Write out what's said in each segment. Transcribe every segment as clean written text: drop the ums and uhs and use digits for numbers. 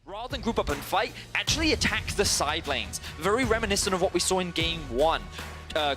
rather than group up and fight, actually attack the side lanes. Very reminiscent of what we saw in Game 1.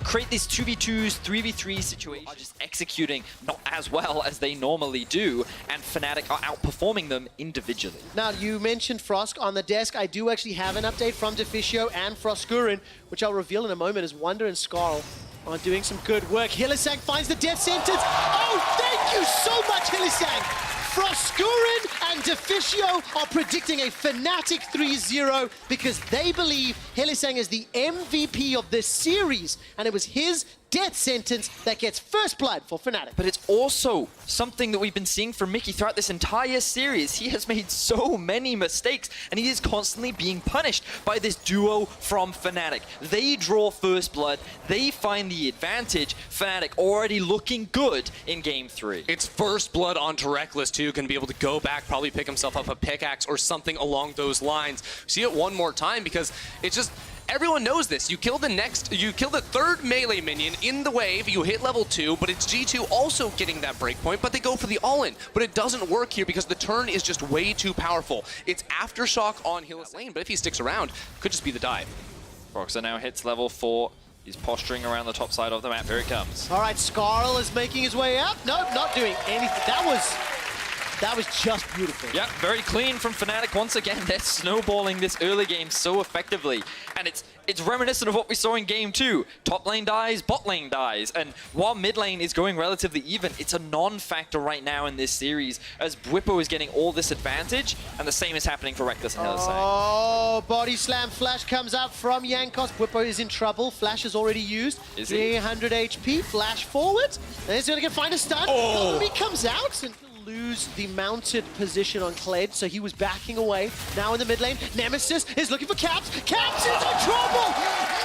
Create these 2v2s, 3v3 situations, are just executing not as well as they normally do, and Fnatic are outperforming them individually. Now, you mentioned Frosk on the desk. I do actually have an update from Deficio and Froskurin, which I'll reveal in a moment, as Wonder and Skarl are doing some good work. Hylissang finds the death sentence. Oh, thank you so much, Hylissang! Froskurin and Deficio are predicting a Fnatic 3-0 because they believe Hylissang is the MVP of this series, and it was his death sentence that gets first blood for Fnatic. But it's also something that we've been seeing from Mickey throughout this entire series. He has made so many mistakes, and he is constantly being punished by this duo from Fnatic. They draw first blood, they find the advantage. Fnatic already looking good in Game 3. It's first blood onto Reckless too, can be able to go back, probably pick himself up a pickaxe or something along those lines. See it one more time because it's just, everyone knows this. You kill the third melee minion in the wave, you hit level 2, but it's G2 also getting that breakpoint, but they go for the all-in. But it doesn't work here because the turn is just way too powerful. It's Aftershock on Hylissang lane, but if he sticks around, could just be the dive. Broxah now hits level 4. He's posturing around the top side of the map. Here it comes. All right, Skarl is making his way out. Nope, not doing anything. That was just beautiful. Yeah, very clean from Fnatic. Once again, they're snowballing this early game so effectively. And it's reminiscent of what we saw in Game 2. Top lane dies, bot lane dies. And while mid lane is going relatively even, it's a non-factor right now in this series as Bwipo is getting all this advantage, and the same is happening for Reckless and Hylissang. Oh, body slam flash comes out from Jankos. Bwipo is in trouble. Flash is already used. Is he? 300 HP. Flash forward. And he's going to find a stun. Oh. He comes out and lose the mounted position on Kled, so he was backing away. Now in the mid lane, Nemesis is looking for Caps. Caps is in trouble!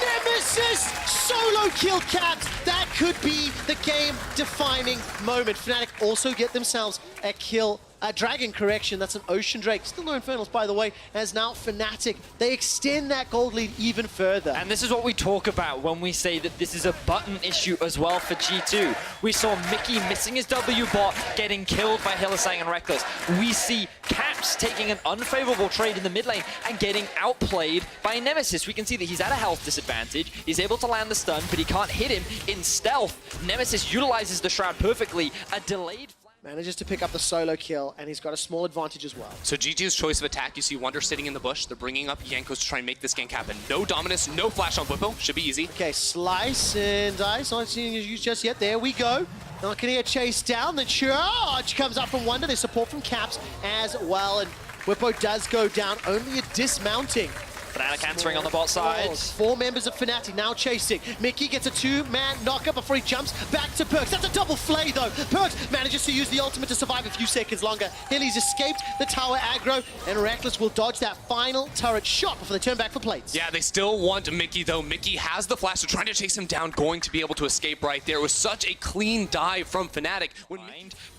Nemesis solo killed Caps. That could be the game-defining moment. Fnatic also get themselves a kill. Dragon correction, that's an Ocean Drake. Still no Infernals, by the way, as now Fnatic, they extend that gold lead even further. And this is what we talk about when we say that this is a button issue as well for G2. We saw Mickey missing his W bot, getting killed by Hylissang and Reckless. We see Caps taking an unfavorable trade in the mid lane and getting outplayed by Nemesis. We can see that he's at a health disadvantage. He's able to land the stun, but he can't hit him in stealth. Nemesis utilizes the Shroud perfectly. A delayed manages to pick up the solo kill, and he's got a small advantage as well. So G2's choice of attack, you see Wonder sitting in the bush. They're bringing up Jankos to try and make this gank happen. No Dominus, no flash on Bwipo. Should be easy. Okay, Slice and Dice. Not seeing his use just yet. There we go. Not going to get chased down. The charge comes up from Wonder. There's support from Caps as well, and Bwipo does go down. Only a dismounting. Fnatic answering on the bot side. 4 members of Fnatic now chasing. Mickey gets a 2-man knocker before he jumps back to Perkz. That's a double flay though. Perkz manages to use the ultimate to survive a few seconds longer. Hilly's escaped the tower aggro, and Reckless will dodge that final turret shot before they turn back for plates. Yeah, they still want Mickey though. Mickey has the flash, so trying to chase him down, going to be able to escape right there. It was such a clean dive from Fnatic.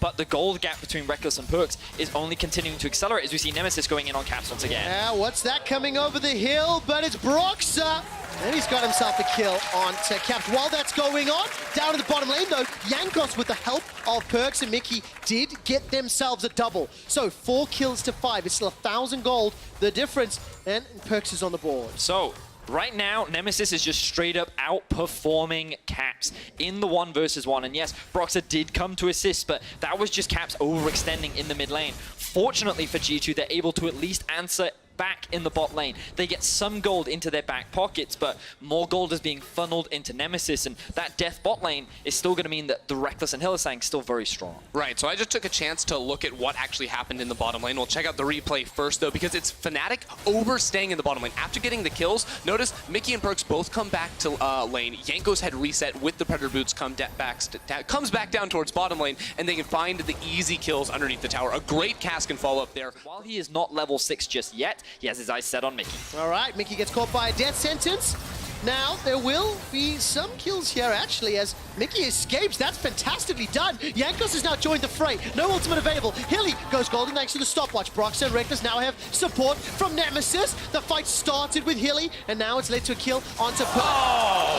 But the gold gap between Reckless and Perkz is only continuing to accelerate as we see Nemesis going in on Caps once again. Yeah, what's that coming over the hill? But it's Broxah. And he's got himself a kill on Caps. While that's going on, down in the bottom lane though, Jankos with the help of Perkz and Mickey did get themselves a double. So 4 kills to 5. It's still 1,000 gold, the difference, and Perkz is on the board. So right now, Nemesis is just straight up outperforming Caps in the 1 versus 1. And yes, Broxah did come to assist, but that was just Caps overextending in the mid lane. Fortunately for G2, they're able to at least answer back in the bot lane. They get some gold into their back pockets, but more gold is being funneled into Nemesis, and that death bot lane is still going to mean that the Reckless and Hylissang still very strong. Right, so I just took a chance to look at what actually happened in the bottom lane. We'll check out the replay first, though, because it's Fnatic overstaying in the bottom lane. After getting the kills, notice Mickey and Perkz both come back to lane. Jankos had reset with the Predator Boots, comes back down towards bottom lane, and they can find the easy kills underneath the tower. A great cast can follow up there. While he is not level 6 just yet, he has his eyes set on Mickey. All right, Mickey gets caught by a death sentence. Now, there will be some kills here, actually, as Mickey escapes. That's fantastically done. Jankos has now joined the fray. No ultimate available. Hilly goes golden thanks to the stopwatch. Broxah and Reckless now have support from Nemesis. The fight started with Hilly, and now it's led to a kill onto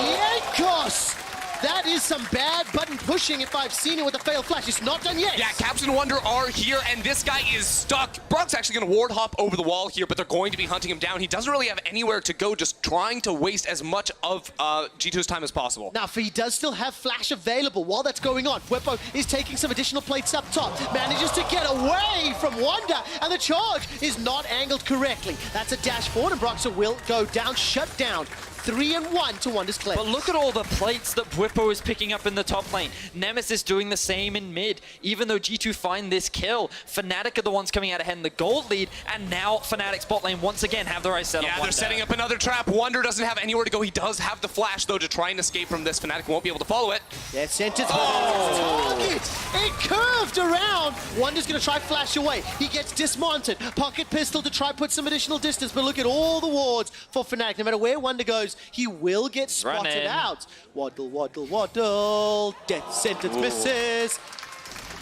Jankos. That is some bad button pushing if I've seen it with a failed flash. It's not done yet. Yeah, Caps and Wonder are here, and this guy is stuck. Brock's actually going to ward hop over the wall here, but they're going to be hunting him down. He doesn't really have anywhere to go, just trying to waste as much of G2's time as possible. Now, he does still have flash available while that's going on. Whippo is taking some additional plates up top, manages to get away from Wonder, and the charge is not angled correctly. That's a dash forward, and Broxer will go down, shut down. 3-1 to Wonder's clip. But look at all the plates that Bwipo is picking up in the top lane. Nemesis doing the same in mid. Even though G2 find this kill, Fnatic are the ones coming out ahead in the gold lead, and now Fnatic's bot lane once again have their eyes set on Wonder. Yeah, they're setting up another trap. Wonder doesn't have anywhere to go. He does have the flash, though, to try and escape from this. Fnatic won't be able to follow it. Yeah, sent its target. It curved around. Wonder's going to try flash away. He gets dismounted. Pocket pistol to try put some additional distance, but look at all the wards for Fnatic. No matter where Wonder goes, he will get spotted out. Waddle, waddle, waddle. Death sentence misses.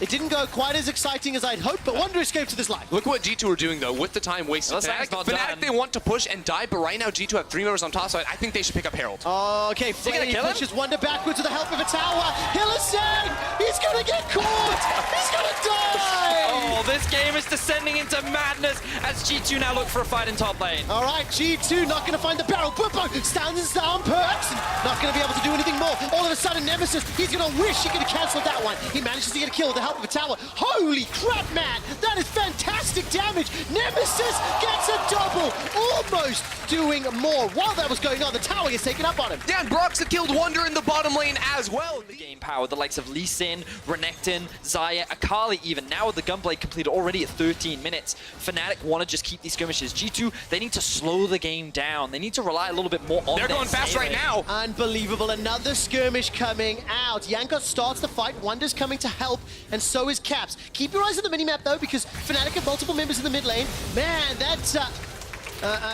It didn't go quite as exciting as I'd hoped, but Wonder escaped to this life. Look what G2 are doing, though, with the time wasted. Fnatic, they want to push and die, but right now G2 have 3 members on top, so I think they should pick up Herald. Okay, Flame pushes Wonder backwards with the help of a tower. Hillisang! He's gonna get caught! He's gonna die! Oh, this game is descending into madness as G2 now look for a fight in top lane. All right, G2 not gonna find the barrel. Bwipo stands down perks and not gonna be able to do anything more. All of a sudden, Nemesis, he's gonna wish he could have cancelled that one. He manages to get a kill with the help of a tower. Holy crap, man! That is fantastic damage. Nemesis gets a double, almost doing more. While that was going on, the tower gets taken up on him. Yeah, and Brox had killed Wonder in the bottom lane as well. The game power, the likes of Lee Sin, Renekton, Xayah, Akali even. Now with the gunblade completed already at 13 minutes, Fnatic want to just keep these skirmishes. G2, they need to slow the game down. They need to rely a little bit more on They're going fast right now. Unbelievable. Another skirmish coming out. Yankos starts the fight. Wonder's coming to help, and so is Caps. Keep your eyes on the minimap, though, because Fnatic have multiple members in the mid lane. Man, that's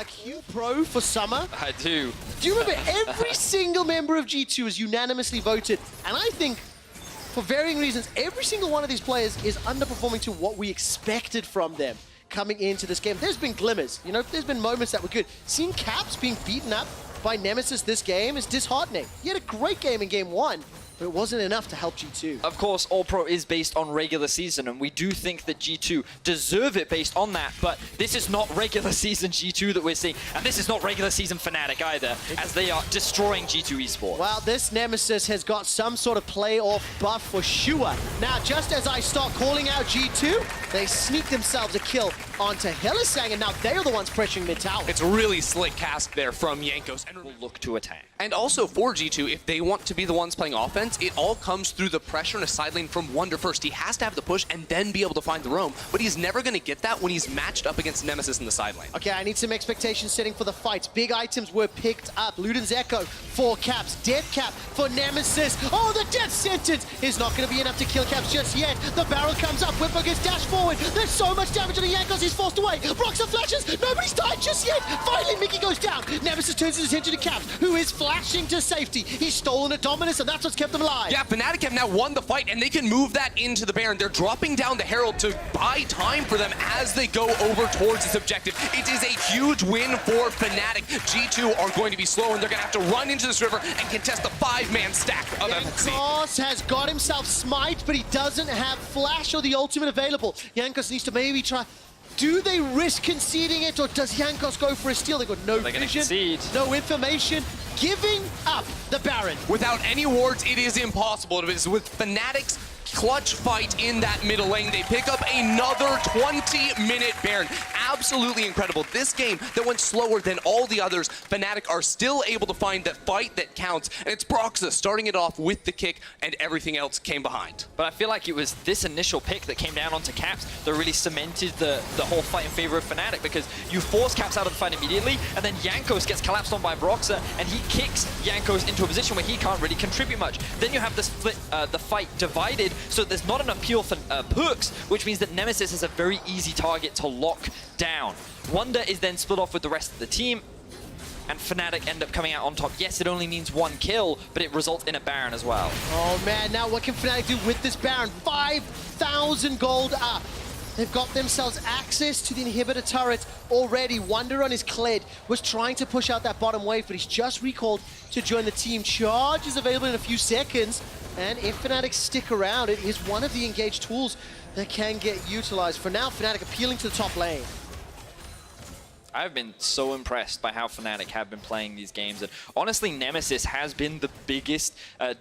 Q Pro for Summer. I do. Do you remember every single member of G2 is unanimously voted? And I think, for varying reasons, every single one of these players is underperforming to what we expected from them coming into this game. There's been glimmers, you know, there's been moments that were good. Seeing Caps being beaten up by Nemesis this game is disheartening. He had a great game in game 1. But it wasn't enough to help G2. Of course, All Pro is based on regular season, and we do think that G2 deserve it based on that, but this is not regular season G2 that we're seeing, and this is not regular season Fnatic either, as they are destroying G2 esports. Well, this Nemesis has got some sort of playoff buff for sure. Now, just as I start calling out G2, they sneak themselves a kill onto Hillisang, and now they are the ones pressuring mid-tower. It's really slick cast there from Yankos. And Will look to attack. And also for G2, if they want to be the ones playing offense, it all comes through the pressure in a side lane from Wonder first. He has to have the push and then be able to find the roam, but he's never going to get that when he's matched up against Nemesis in the side lane. Okay, I need some expectation setting for the fights. Big items were picked up. Luden's Echo for Caps. Death Cap for Nemesis. Oh, the death sentence is not going to be enough to kill Caps just yet. The barrel comes up. Whippo gets dashed forward. There's so much damage on the Yankos. He's forced away. Broxer flashes. Nobody's died just yet. Finally, Mickey goes down. Nemesis turns his attention to Caps, who is flashing to safety. He's stolen a Dominus, and that's what's kept him alive. Yeah, Fnatic have now won the fight, and they can move that into the Baron. They're dropping down the Herald to buy time for them as they go over towards this objective. It is a huge win for Fnatic. G2 are going to be slow, and they're going to have to run into this river and contest the 5-man stack of FNC. Yankos has got himself smite, but he doesn't have flash or the ultimate available. Yankos needs to maybe try. Do they risk conceding it, or does Yankos go for a steal? They've got no vision, no information. Giving up the Baron. Without any wards, it is impossible. It is with Fnatic's clutch fight in that middle lane. They pick up another 20-minute Baron. Absolutely incredible. This game that went slower than all the others, Fnatic are still able to find that fight that counts, and it's Broxa starting it off with the kick, and everything else came behind. But I feel like it was this initial pick that came down onto Caps that really cemented the whole fight in favor of Fnatic, because you force Caps out of the fight immediately, and then Yankos gets collapsed on by Broxa, and he kicks Yankos into a position where he can't really contribute much. Then you have this split, the fight divided, so there's not an appeal for perks, which means that Nemesis is a very easy target to lock down. Wonder is then split off with the rest of the team, and Fnatic end up coming out on top. Yes, it only means 1 kill, but it results in a Baron as well. Oh man, now what can Fnatic do with this Baron? 5,000 gold up. They've got themselves access to the inhibitor turret already. Wonder on his Kled was trying to push out that bottom wave, but he's just recalled to join the team. Charge is available in a few seconds, and if Fnatic stick around, it is one of the engaged tools that can get utilized. For now, Fnatic appealing to the top lane. I've been so impressed by how Fnatic have been playing these games, and honestly, Nemesis has been the biggest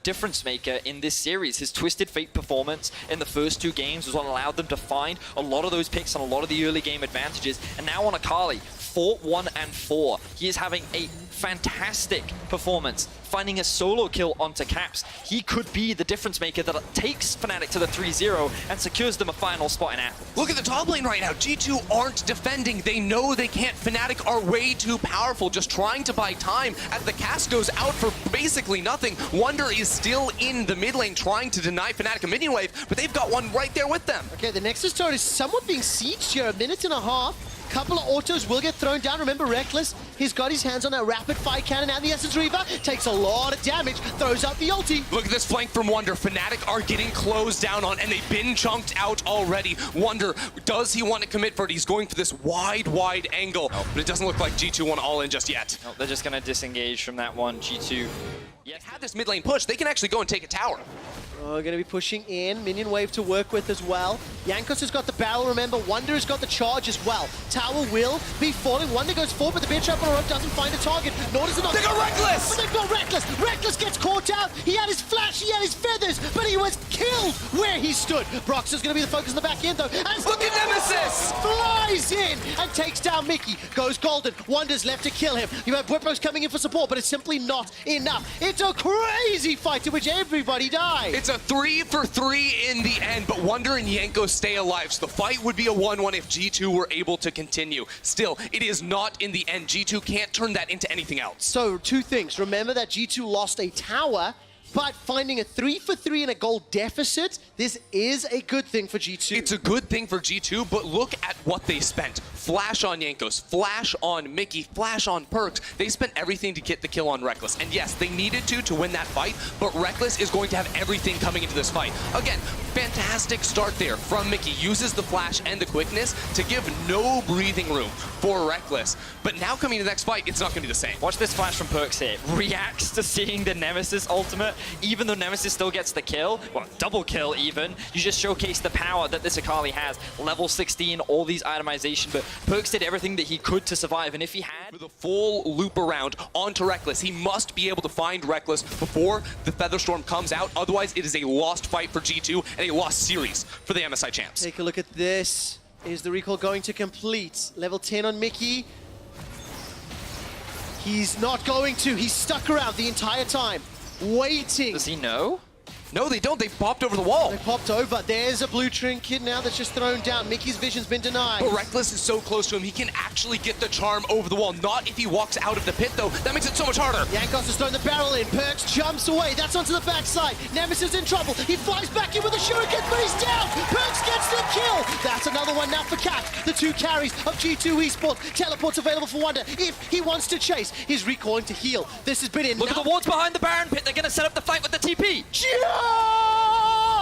difference maker in this series. His Twisted Fate performance in the first 2 games was what allowed them to find a lot of those picks and a lot of the early game advantages, and now on Akali, 4-1 and 4. He is having a fantastic performance, finding a solo kill onto Caps. He could be the difference maker that takes Fnatic to the 3-0 and secures them a final spot in Athens. Look at the top lane right now. G2 aren't defending. They know they can't. Fnatic are way too powerful, just trying to buy time as the cast goes out for basically nothing. Wonder is still in the mid lane trying to deny Fnatic a minion wave, but they've got one right there with them. Okay, the Nexus turret is somewhat being sieged here. 1.5 minutes. Couple of autos will get thrown down. Remember, Reckless, he's got his hands on that rapid fire cannon and the Essence Reaver. Takes a lot of damage, throws out the ulti. Look at this flank from Wonder. Fnatic are getting closed down on, and they've been chunked out already. Wonder, does he want to commit for it? He's going for this wide angle, but it doesn't look like G2 want all in just yet. No, they're just going to disengage from that one. G2. Yes, have this mid lane push. They can actually go and take a tower. Oh, going to be pushing in. Minion wave to work with as well. Jankos has got the barrel, remember. Wonder has got the charge as well. Tower will be falling. Wonder goes forward, but the bear trap on a rope doesn't find a target. Nor does it not. They got Reckless! But they've got Reckless! Reckless gets caught out. He had his flash, he had his feathers, but he was killed where he stood. Brox is going to be the focus in the back end, though. And Look at Nemesis! Flies in and takes down Mickey. Goes Golden. Wonder's left to kill him. You have Whippos coming in for support, but it's simply not enough. It's a crazy fight in which everybody dies. It's a 3-for-3 in the end, but Wonder and Yanko stay alive, so the fight would be a 1-1 if G2 were able to continue. Still, it is not in the end. G2 can't turn that into anything else. So, 2 things. Remember that G2 lost a tower, but finding a 3-for-3 in a gold deficit, this is a good thing for G2. It's a good thing for G2, but look at what they spent. Flash on Jankos, flash on Mickey, flash on Perks. They spent everything to get the kill on Reckless. And yes, they needed to win that fight, but Reckless is going to have everything coming into this fight. Again, fantastic start there from Mickey. Uses the flash and the quickness to give no breathing room for Reckless. But now coming to the next fight, it's not going to be the same. Watch this flash from Perks here. Reacts to seeing the Nemesis ultimate, even though Nemesis still gets the kill. Well, double kill even. You just showcase the power that this Akali has. Level 16, all these itemization, but Perks did everything that he could to survive, and if he had... With a full loop around onto Reckless, he must be able to find Reckless before the Featherstorm comes out. Otherwise, it is a lost fight for G2 and a lost series for the MSI champs. Take a look at this. Is the recall going to complete? Level 10 on Mickey. He's not going to. He's stuck around the entire time, waiting. Does he know? No, they don't. They popped over the wall. They popped over. There's a blue trinket now that's just thrown down. Mickey's vision's been denied. But Reckless is so close to him, he can actually get the charm over the wall. Not if he walks out of the pit, though. That makes it so much harder. Jankos has thrown the barrel in. Perks jumps away. That's onto the backside. Nemesis in trouble. He flies back in with a shuriken, but he's down. Perks gets the kill. That's another one now for Cat. The 2 carries of G2 Esports. Teleport's available for Wonder if he wants to chase. He's recalling to heal. This has been in. Look at the wards behind the Baron pit. They're going to set up the fight with the TP.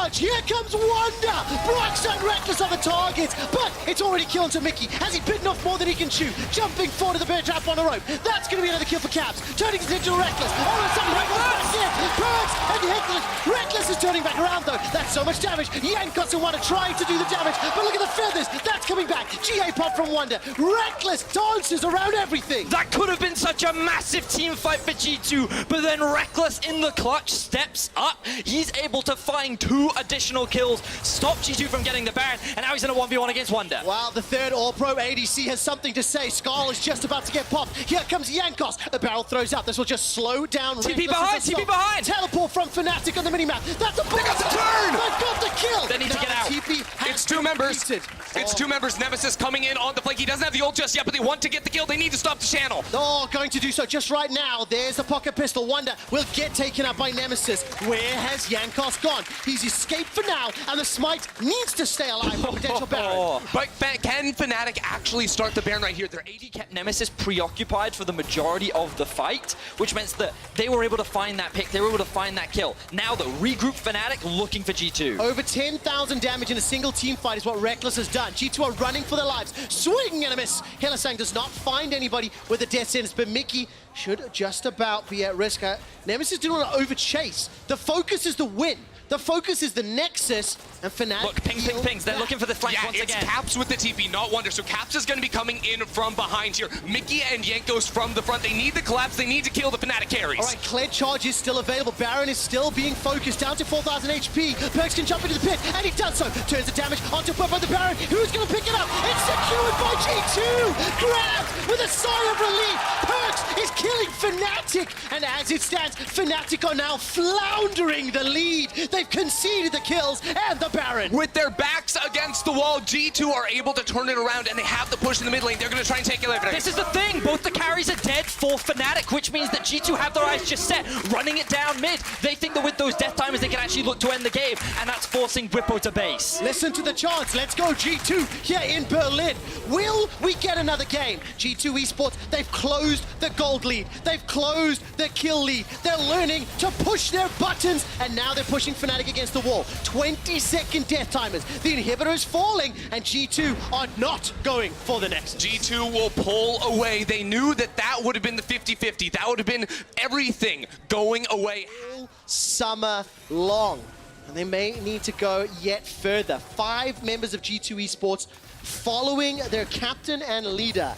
Here comes Wonder! Brox and Reckless are the targets, but it's already killed to Mickey. Has he bitten off more than he can chew? Jumping forward to the bear trap on a rope. That's going to be another kill for Caps. Turning his into Reckless. All of a sudden, Reckless back in. Perks and Reckless. Reckless is turning back around, though. That's so much damage. Jankos and Wonder trying to do the damage, but look at the feathers. That's coming back. GA pop from Wonder. Reckless dances around everything. That could have been such a massive team fight for G2, but then Reckless in the clutch steps up. He's able to find 2 additional kills, stop G2 from getting the Baron, and now he's in a 1v1 against Wonder. Wow, the 3rd All-Pro ADC has something to say. Skarl is just about to get popped. Here comes Jankos. The barrel throws out. This will just slow down. TP behind, TP behind. Teleport from Fnatic on the minimap. That's a They got the turn! They've got the kill! They need to get out. TP It's 2 members. It's 2 members. Nemesis coming in on the flank. He doesn't have the ult just yet, but they want to get the kill. They need to stop the channel. Oh, going to do so just right now. There's the pocket pistol. Wonder will get taken out by Nemesis. Where has Jankos gone? He's his escape for now, and the Smite needs to stay alive from potential Baron. But can Fnatic actually start the Baron right here? Their AD Kept Nemesis preoccupied for the majority of the fight, which meant that they were able to find that pick, they were able to find that kill. Now the regroup Fnatic looking for G2. Over 10,000 damage in a single team fight is what Reckless has done. G2 are running for their lives. Swing and a miss. Hylissang does not find anybody with a death sentence, but Mickey should just about be at risk. Nemesis didn't want to overchase. The focus is the win. The focus is the Nexus, and Fnatic... Look, pings. They're looking for the flank once again. Yeah, it's Caps with the TP, not Wonder. So Caps is going to be coming in from behind here. Mickey and Jankos from the front. They need the collapse. They need to kill the Fnatic carries. All right, Kled Charge is still available. Baron is still being focused, down to 4,000 HP. Perks can jump into the pit, and he does so. Turns the damage onto the Baron. Who's going to pick it up? It's secured by G2! Grabbed with a sigh of relief. Perks is killing Fnatic. And as it stands, Fnatic are now floundering the lead. They've conceded the kills and the Baron. With their backs against the wall, G2 are able to turn it around, and they have the push in the mid lane. They're going to try and take it later. This is the thing. Both the carries are dead for Fnatic, which means that G2 have their eyes just set, running it down mid. They think that with those death timers, they can actually look to end the game, and that's forcing Bwipo to base. Listen to the chants. Let's go, G2, here in Berlin. Will we get another game? G2 Esports, they've closed the gold lead. They've closed the kill lead. They're learning to push their buttons, and now they're pushing Fnatic against the wall. 20-second death timers. The inhibitor is falling, and G2 are not going for the Nexus. G2 will pull away. They knew that that would have been the 50-50. That would have been everything going away. All summer long. And they may need to go yet further. 5 members of G2 Esports following their captain and leader.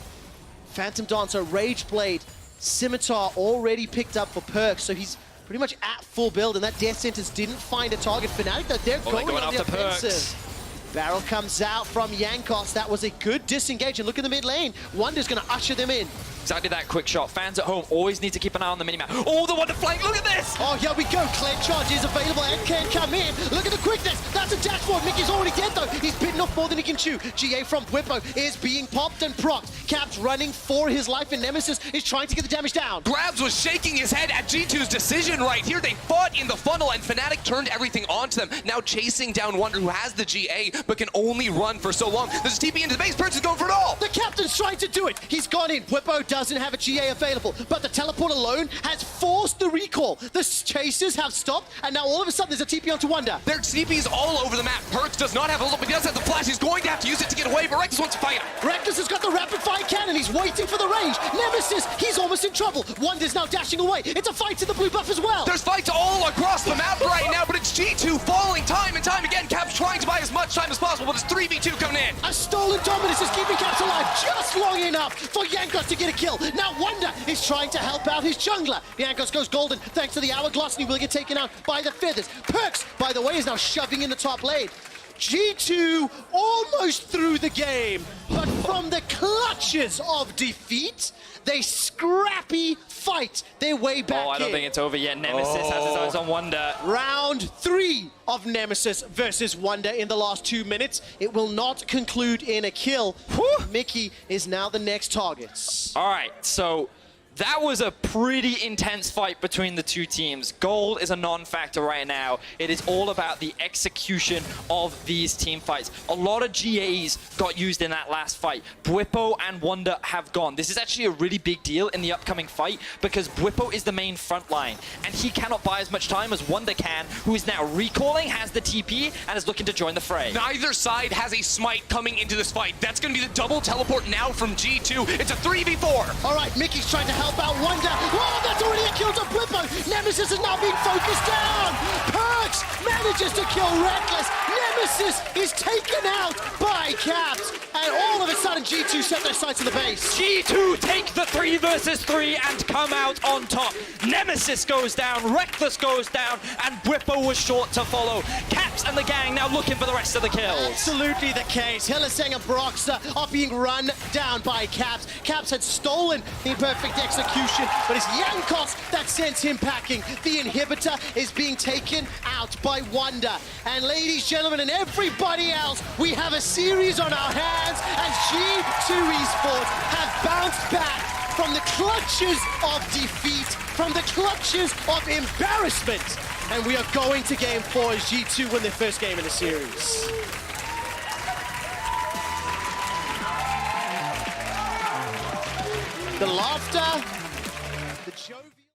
Phantom Dancer, Rage Blade, Scimitar already picked up for Perks, so he's pretty much at full build, and that death sentence didn't find a target. Fnatic, though, they're going on the offensive. Perks. Barrel comes out from Jankos. That was a good disengage, and look at the mid lane. Wonder's going to usher them in. Exactly that quick shot. Fans at home always need to keep an eye on the minimap. Oh, the Wonder flank, look at this! Oh, here we go. Kled Charge is available and can come in. Look at the quickness. That's a dash forward. Mickey's already dead, though. He's bitten off more than he can chew. GA from Bwipo is being popped and procced. Caps running for his life, and Nemesis is trying to get the damage down. Grabs was shaking his head at G2's decision right here. They fought in the funnel, and Fnatic turned everything onto them. Now chasing down Wonder, who has the GA, but can only run for so long. There's a TP into the base. Perks is going for it all. The captain's trying to do it. He's gone in. Bwipo doesn't have a GA available, but the teleport alone has forced the recall. The chasers have stopped, and now all of a sudden there's a TP onto Wonder. Their CP's all over the map. Perks does not have a look, but he does have the flash. He's going to have to use it to get away, but Reckless wants to fight him. Reckless has got the rapid fire cannon. He's waiting for the range. Nemesis, he's almost in trouble. Wonder's now dashing away. It's a fight to the blue buff as well. There's fights all across the map right now, but it's G2 falling time and time again. Caps trying to buy as much time as possible, but it's 3v2 coming in. A stolen Dominus is keeping Caps alive just long enough for Jankos to get a kill. Now Wonder is trying to help out his jungler. Jankos goes golden thanks to the hourglass, and he will get taken out by the feathers. Perks, by the way, is now shoving in the top lane. G2 almost through the game, but from the clutches of defeat, they scrappy fight their way back in. Oh, I don't think it's over yet. Nemesis has his eyes on Wonder. Round 3 of Nemesis versus Wonder in the last 2 minutes. It will not conclude in a kill. Mickey is now the next target. All right, so that was a pretty intense fight between the two teams. Gold is a non-factor right now. It is all about the execution of these team fights. A lot of GAs got used in that last fight. Bwipo and Wonder have gone. This is actually a really big deal in the upcoming fight because Bwipo is the main front line, and he cannot buy as much time as Wonder can, who is now recalling, has the TP, and is looking to join the fray. Neither side has a smite coming into this fight. That's going to be the double teleport now from G2. It's a 3v4. All right, Mickey's trying to help out Wonder. Whoa, that's already a kill to Bwipo. Nemesis is now being focused down. Perks manages to kill Reckless. Nemesis is taken out by Caps. And all of a sudden, G2 set their sights on the base. G2 take the 3 versus 3 and come out on top. Nemesis goes down, Reckless goes down, and Bwipo was short to follow. Caps and the gang now looking for the rest of the kills. Absolutely the case. Hylissang and Broxer are being run down by Caps. Caps had stolen the perfect execution, but it's Jankos that sends him packing. The inhibitor is being taken out by Wonder. And ladies, gentlemen, and everybody else, we have a series on our hands as G2 Esports have bounced back from the clutches of defeat, from the clutches of embarrassment. And we are going to game 4 as G2 win their first game in the series. The laughter, the jovial...